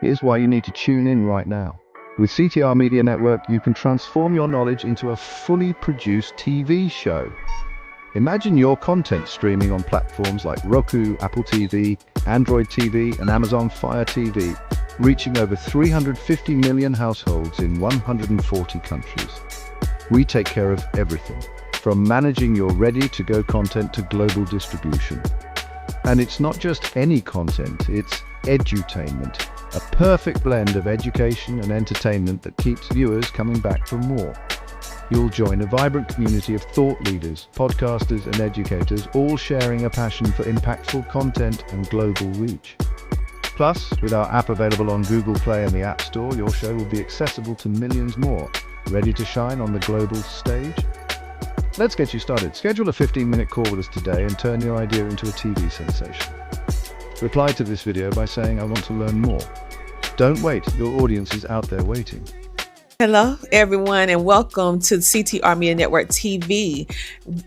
Here's why you need to tune in right now. With CTR Media Network, you can transform your knowledge into a fully produced TV show. Imagine your content streaming on platforms like Roku, Apple TV, Android TV, and Amazon Fire TV, reaching over 350 million households in 140 countries. We take care of everything, from managing your ready-to-go content to global distribution. And it's not just any content, it's edutainment, a perfect blend of education and entertainment that keeps viewers coming back for more. You'll join a vibrant community of thought leaders, podcasters, and educators, all sharing a passion for impactful content and global reach. Plus, with our app available on Google Play and the App Store, your show will be accessible to millions more. Ready to shine on the global stage? Let's get you started. Schedule a 15-minute call with us today and turn your idea into a TV sensation. Reply to this video by saying, "I want to learn more." Don't wait, your audience is out there waiting. Hello, everyone, and welcome to CTR Media Network TV.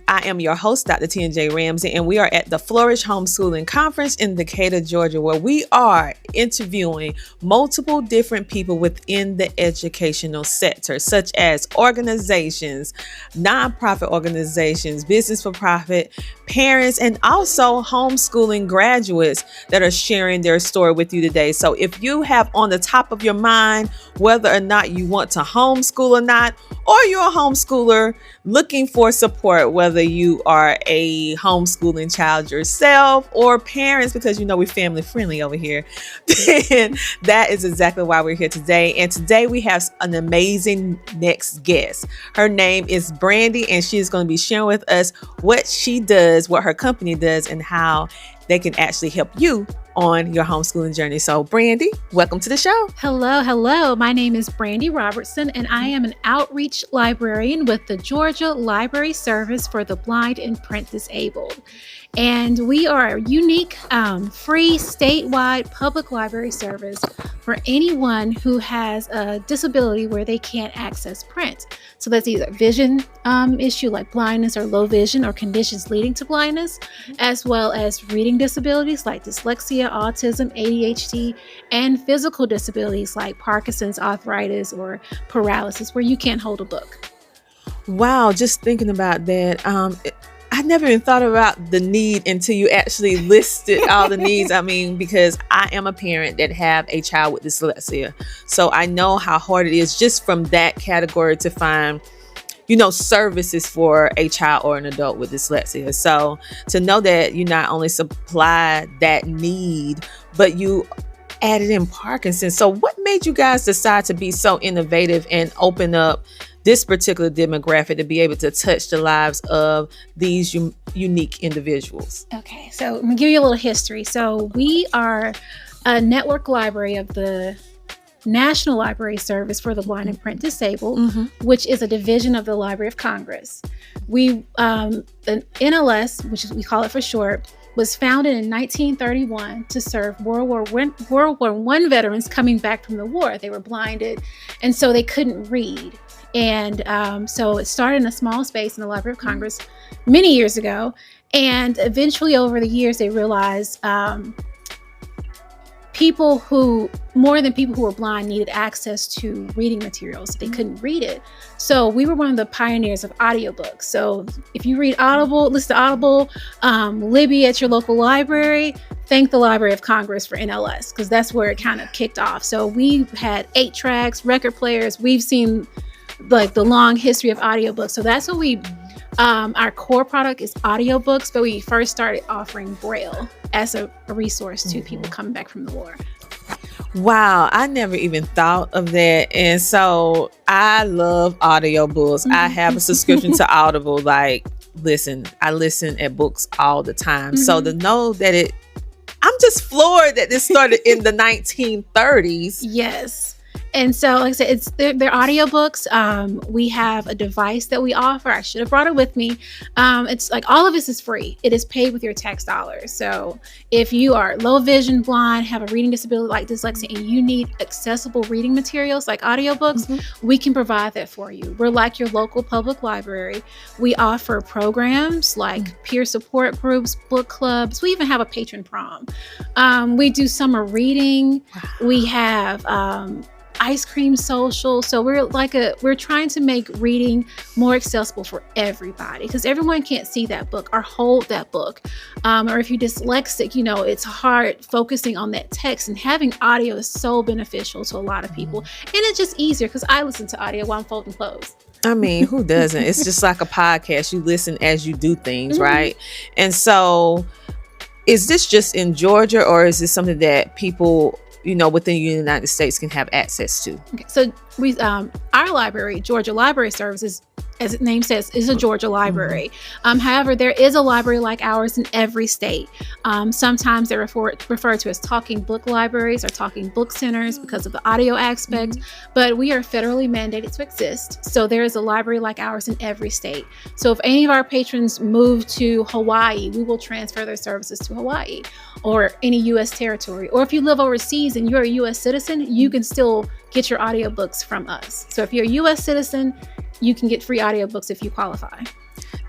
I am your host, Dr. T&J Ramsey, and we are at the Flourish Homeschooling Conference in Decatur, Georgia, where we are interviewing multiple different people within the educational sector, such as organizations, nonprofit organizations, business for profit, parents, and also homeschooling graduates that are sharing their story with you today. So if you have on the top of your mind whether or not you want to homeschool or not, or you're a homeschooler looking for support, whether you are a homeschooling child yourself or parents, because you know we're family friendly over here, then that is exactly why we're here today. And today we have an amazing next guest. Her name is Brandy, and she's going to be sharing with us what she does, what her company does, and how they can actually help you on your homeschooling journey. So Brandy, welcome to the show. Hello. My name is Brandy Robertson, and I am an outreach librarian with the Georgia Library Service for the Blind and Print Disabled. And we are a unique, free, statewide public library service for anyone who has a disability where they can't access print. So that's either vision issue like blindness or low vision or conditions leading to blindness, as well as reading disabilities like dyslexia, autism, ADHD, and physical disabilities like Parkinson's, arthritis, or paralysis, where you can't hold a book. Wow, just thinking about that. I never even thought about the need until you actually listed all the needs. I mean, because I am a parent that have a child with dyslexia. So I know how hard it is just from that category to find, services for a child or an adult with dyslexia. So to know that you not only supply that need, but you added in Parkinson's. So what made you guys decide to be so innovative and open up this particular demographic to be able to touch the lives of these unique individuals? Okay, so I'm gonna give you a little history. So we are a network library of the National Library Service for the Blind and Print Disabled, which is a division of the Library of Congress. The NLS, which we call it for short, was founded in 1931 to serve World War I veterans coming back from the war. They were blinded, and so they couldn't read. And so it started in a small space in the Library of Congress many years ago. And eventually over the years, they realized more than people who were blind needed access to reading materials. They couldn't read it. So we were one of the pioneers of audiobooks. So if you read Audible, listen to Audible, Libby at your local library, thank the Library of Congress for NLS, because that's where it kind of kicked off. So we've had 8 tracks, record players. We've seen like the long history of audiobooks. So that's what our core product is audiobooks, but we first started offering Braille as a resource to people coming back from the war. Wow, I never even thought of that. And so I love audiobooks. I have a subscription to Audible. I listen at books all the time. So to know that I'm just floored that this started in the 1930s. Yes. And so, like I said, they're audiobooks. We have a device that we offer. I should have brought it with me. It's like all of this is free. It is paid with your tax dollars. So if you are low vision, blind, have a reading disability like dyslexia, and you need accessible reading materials like audiobooks, we can provide that for you. We're like your local public library. We offer programs like peer support groups, book clubs. We even have a patron prom. We do summer reading. We have ice cream social. So we're trying to make reading more accessible for everybody, because everyone can't see that book or hold that book. Or if you're dyslexic, it's hard focusing on that text, and having audio is so beneficial to a lot of people. And it's just easier because I listen to audio while I'm folding clothes. I mean, who doesn't? It's just like a podcast. You listen as you do things, right? And so is this just in Georgia, or is this something that people, within the United States can have access to? Okay, so we, our library, Georgia Library Services, as its name says, is a Georgia library. However, there is a library like ours in every state. Sometimes they're referred to as talking book libraries or talking book centers because of the audio aspect, but we are federally mandated to exist. So there is a library like ours in every state. So if any of our patrons move to Hawaii, we will transfer their services to Hawaii or any U.S. territory. Or if you live overseas and you're a U.S. citizen, you can still get your audiobooks from us. So if you're a U.S. citizen, you can get free audiobooks if you qualify.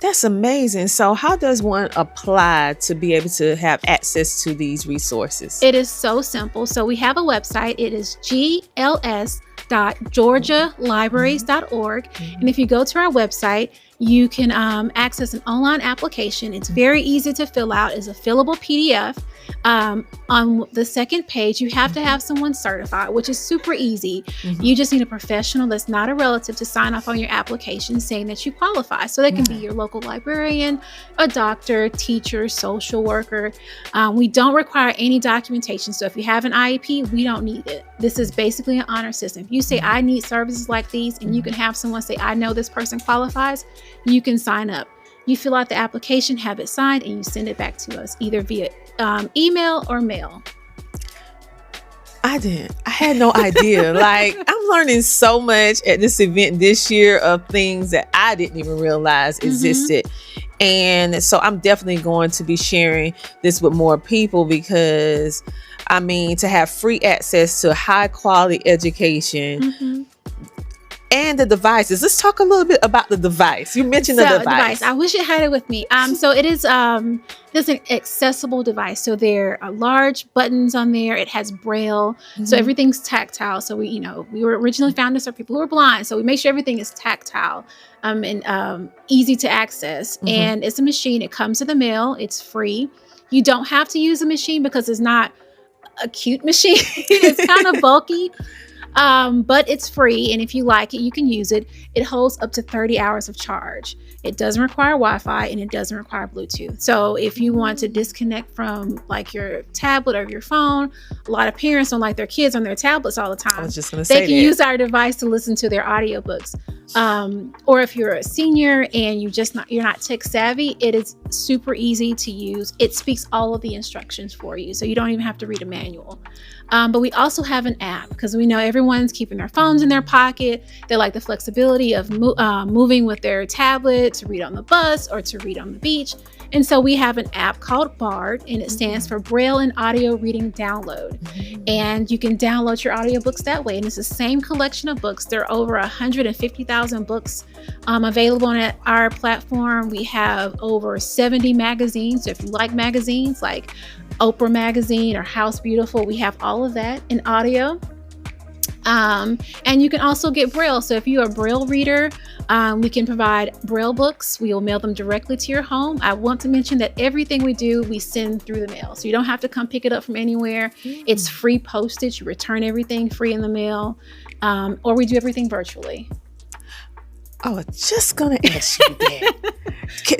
That's amazing. So how does one apply to be able to have access to these resources? It is so simple. So we have a website. It is gls.georgialibraries.org. And if you go to our website, you can access an online application. It's very easy to fill out. It's a fillable PDF. On the second page, you have to have someone certified, which is super easy. You just need a professional that's not a relative to sign off on your application saying that you qualify. So that can be your local librarian, a doctor, teacher, social worker. We don't require any documentation. So if you have an IEP, we don't need it. This is basically an honor system. If you say, I need services like these, and you can have someone say, I know this person qualifies, you can sign up. You fill out the application, have it signed, and you send it back to us either via email or mail. I had no idea. Like, I'm learning so much at this event this year of things that I didn't even realize existed. And so I'm definitely going to be sharing this with more people, because to have free access to high quality education and the devices. Let's talk a little bit about the device. You mentioned the device. I wish it had it with me. So it is it's an accessible device. So there are large buttons on there. It has Braille. So everything's tactile. So we were originally founded for people who are blind. So we make sure everything is tactile and easy to access. And it's a machine. It comes in the mail. It's free. You don't have to use a machine because it's not a cute machine. It's kind of bulky. But it's free, and if you like it, you can use it. It holds up to 30 hours of charge. It doesn't require Wi-Fi, and it doesn't require Bluetooth. So if you want to disconnect from like your tablet or your phone, a lot of parents don't like their kids on their tablets all the time. I was just going to say they can use our device to listen to their audiobooks. Or if you're a senior and you're not tech savvy, it is super easy to use. It speaks all of the instructions for you, so you don't even have to read a manual. But we also have an app, because we know everyone's keeping their phones in their pocket. They like the flexibility of moving with their tablet to read on the bus or to read on the beach. And so we have an app called BARD, and it stands for Braille and Audio Reading Download. And you can download your audiobooks that way. And it's the same collection of books. There are over 150,000 books available on our platform. We have over 70 magazines. So if you like magazines like Oprah Magazine or House Beautiful, we have all of that in audio. And you can also get Braille. So if you're a Braille reader, we can provide Braille books. We will mail them directly to your home. I want to mention that everything we do, we send through the mail. So you don't have to come pick it up from anywhere. It's free postage. You return everything free in the mail. Or we do everything virtually. I was just going to ask you that.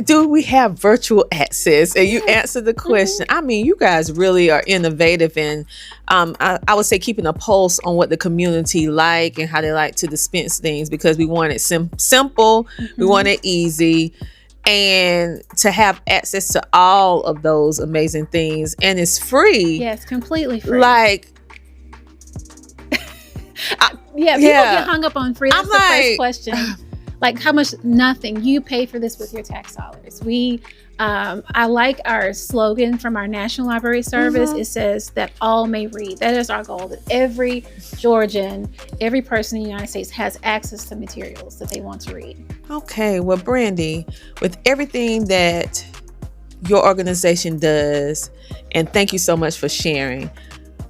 Do we have virtual access? And you answered the question. You guys really are innovative, and I would say keeping a pulse on what the community like and how they like to dispense things, because we want it simple, we want it easy, and to have access to all of those amazing things. And it's free. Yes, completely free. Like, Yeah, people get hung up on free. That's I'm the first question. Like, how much? Nothing. You pay for this with your tax dollars. I like our slogan from our National Library Service. It says that all may read. That is our goal, that every Georgian, every person in the United States has access to materials that they want to read. Okay, well, Brandy, with everything that your organization does, and thank you so much for sharing,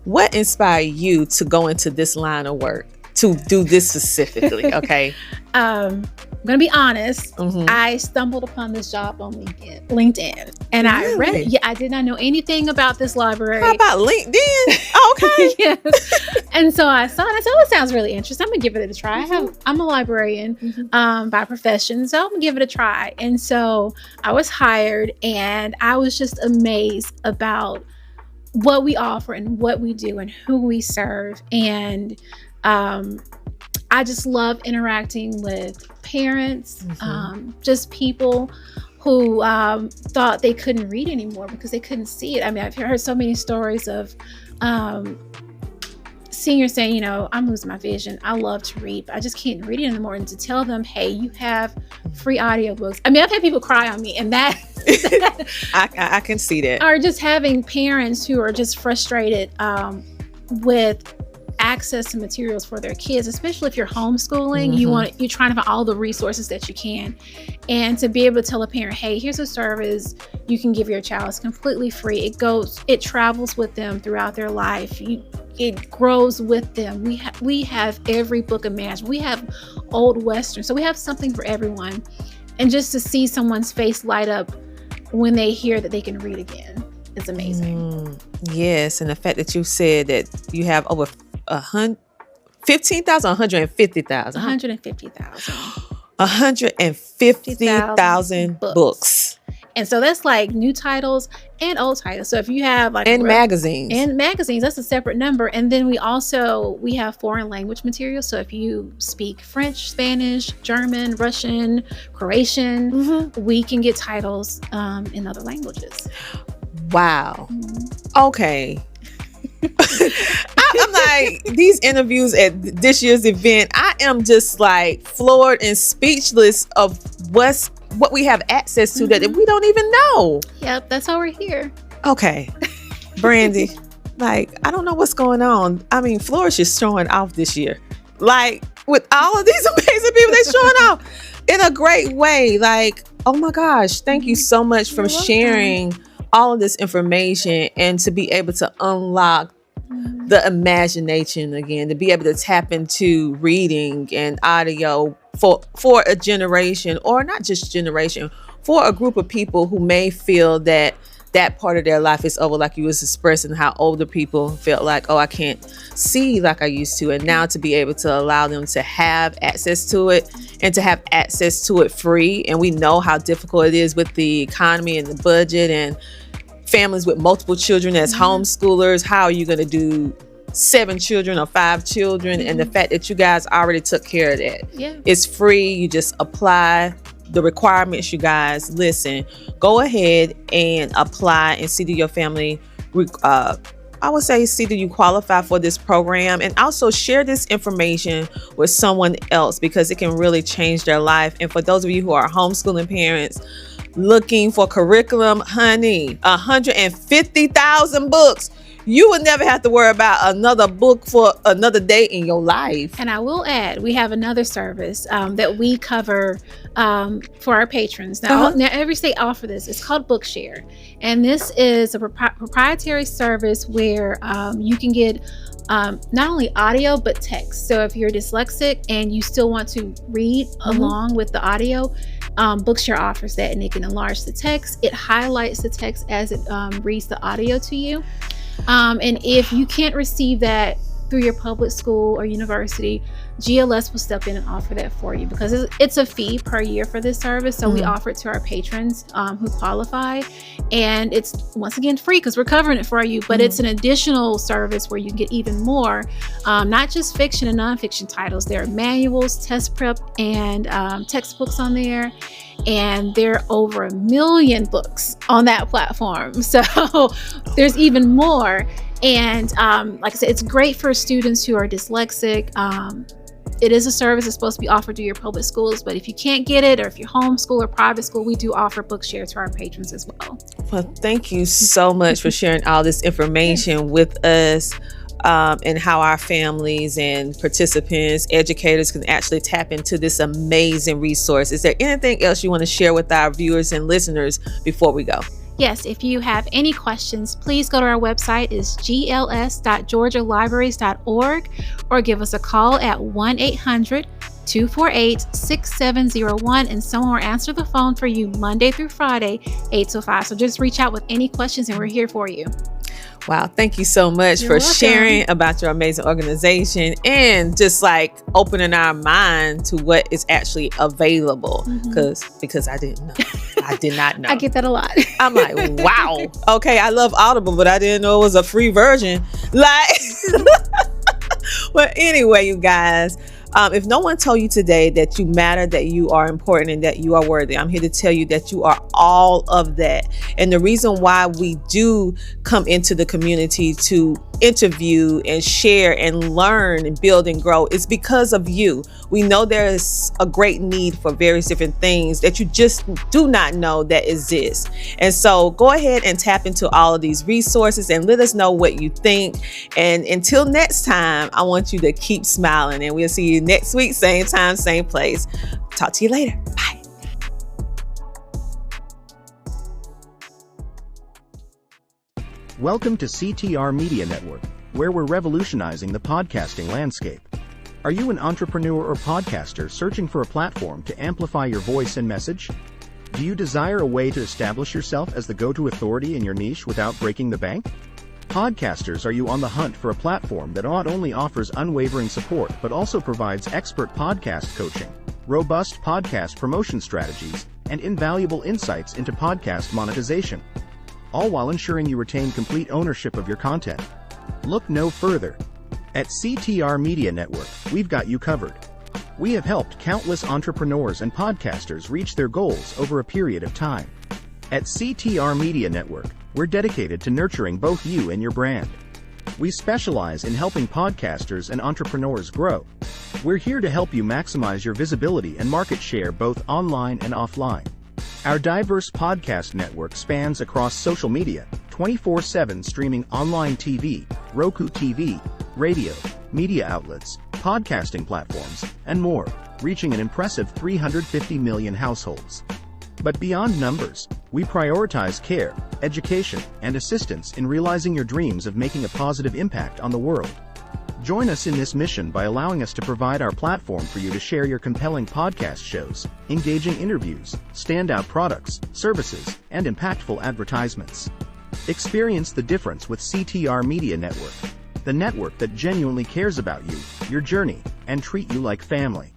what inspired you to go into this line of work, to do this specifically? Okay. I'm going to be honest. I stumbled upon this job on LinkedIn, and I read it. Yeah, I did not know anything about this library. How about LinkedIn? Okay. Yes. And so I saw it. I said, oh, it sounds really interesting. I'm going to give it a try. I'm a librarian by profession, so I'm going to give it a try. And so I was hired, and I was just amazed about what we offer and what we do and who we serve. And I just love interacting with parents, just people who thought they couldn't read anymore because they couldn't see it. I mean, I've heard so many stories of seniors saying, I'm losing my vision. I love to read, but I just can't read it anymore. And to tell them, hey, you have free audiobooks. I mean, I've had people cry on me, and that I can see that. Or just having parents who are just frustrated with access to materials for their kids, especially if you're homeschooling. You're trying to find all the resources that you can, and to be able to tell a parent, hey, here's a service you can give your child. It's completely free. It travels with them throughout their life. It grows with them. We have every book imagined. We have old Western, so we have something for everyone. And just to see someone's face light up when they hear that they can read again, it's amazing. Yes, and the fact that you said that you have over 15,000, 150,000. 150,000. 150,000 books. And so that's like new titles and old titles. So if you have like magazines, that's a separate number. And then we have foreign language materials. So if you speak French, Spanish, German, Russian, Croatian, we can get titles in other languages. Wow. Okay. I'm like, these interviews at this year's event, I am just like floored and speechless of what we have access to that we don't even know. Yep, that's why we're here. Okay, Brandy, like, I don't know what's going on. I mean, Flourish is showing off this year, like, with all of these amazing people they're showing off in a great way. Like, oh my gosh, thank you so much for sharing all of this information, and to be able to unlock the imagination again, to be able to tap into reading and audio for a generation, or not just generation, for a group of people who may feel that part of their life is over, like you was expressing how older people felt like, oh, I can't see like I used to. And now to be able to allow them to have access to it, and to have access to it free. And we know how difficult it is with the economy and the budget, and families with multiple children as homeschoolers. How are you going to do 7 children or 5 children? And the fact that you guys already took care of that. It's free. You just apply the requirements. You guys, listen, go ahead and apply and see that your family, I would say, see that you qualify for this program, and also share this information with someone else, because it can really change their life. And for those of you who are homeschooling parents looking for curriculum, honey, 150,000 books. You would never have to worry about another book for another day in your life. And I will add, we have another service that we cover for our patrons. Now every state offers this. It's called Bookshare. And this is a proprietary service where you can get not only audio, but text. So if you're dyslexic and you still want to read along with the audio, Bookshare offers that, and it can enlarge the text. It highlights the text as it reads the audio to you. And if you can't receive that through your public school or university, GLS will step in and offer that for you, because it's a fee per year for this service. So we offer it to our patrons who qualify, and it's once again free because we're covering it for you, but it's an additional service where you get even more, not just fiction and nonfiction titles. There are manuals, test prep, and textbooks on there. And there are over 1 million books on that platform. So there's even more. And like I said, it's great for students who are dyslexic. It is a service that's supposed to be offered to your public schools, but if you can't get it, or if you're homeschool or private school, we do offer Bookshare to our patrons as well. Well, thank you so much for sharing all this information with us, and how our families and participants, educators can actually tap into this amazing resource. Is there anything else you want to share with our viewers and listeners before we go? Yes, if you have any questions, please go to our website, is gls.georgialibraries.org, or give us a call at 1-800-248-6701, and someone will answer the phone for you Monday through Friday, 8 to 5. So just reach out with any questions and we're here for you. Wow, thank you so much for sharing about your amazing organization and just like opening our mind to what is actually available. Because I didn't know. I did not know. I get that a lot. I'm like, wow. Okay, I love Audible, but I didn't know it was a free version. Like, well, anyway, you guys, if no one told you today that you matter, that you are important, and that you are worthy, I'm here to tell you that you are all of that. And the reason why we do come into the community to interview and share and learn and build and grow is because of you. We know there is a great need for various different things that you just do not know that exist. And so go ahead and tap into all of these resources and let us know what you think. And until next time, I want you to keep smiling, and we'll see you next week, same time, same place. Talk to you later. Bye. Welcome to CTR Media Network, where we're revolutionizing the podcasting landscape. Are you an entrepreneur or podcaster searching for a platform to amplify your voice and message? Do you desire a way to establish yourself as the go-to authority in your niche without breaking the bank? Podcasters, are you on the hunt for a platform that not only offers unwavering support but also provides expert podcast coaching, robust podcast promotion strategies, and invaluable insights into podcast monetization, all while ensuring you retain complete ownership of your content? Look no further. At CTR Media Network, we've got you covered. We have helped countless entrepreneurs and podcasters reach their goals over a period of time. At CTR Media Network, we're dedicated to nurturing both you and your brand. We specialize in helping podcasters and entrepreneurs grow. We're here to help you maximize your visibility and market share both online and offline. Our diverse podcast network spans across social media, 24/7 streaming online TV, Roku TV, radio, media outlets, podcasting platforms, and more, reaching an impressive 350 million households. But beyond numbers, we prioritize care, education, and assistance in realizing your dreams of making a positive impact on the world. Join us in this mission by allowing us to provide our platform for you to share your compelling podcast shows, engaging interviews, standout products, services, and impactful advertisements. Experience the difference with CTR Media Network, the network that genuinely cares about you, your journey, and treat you like family.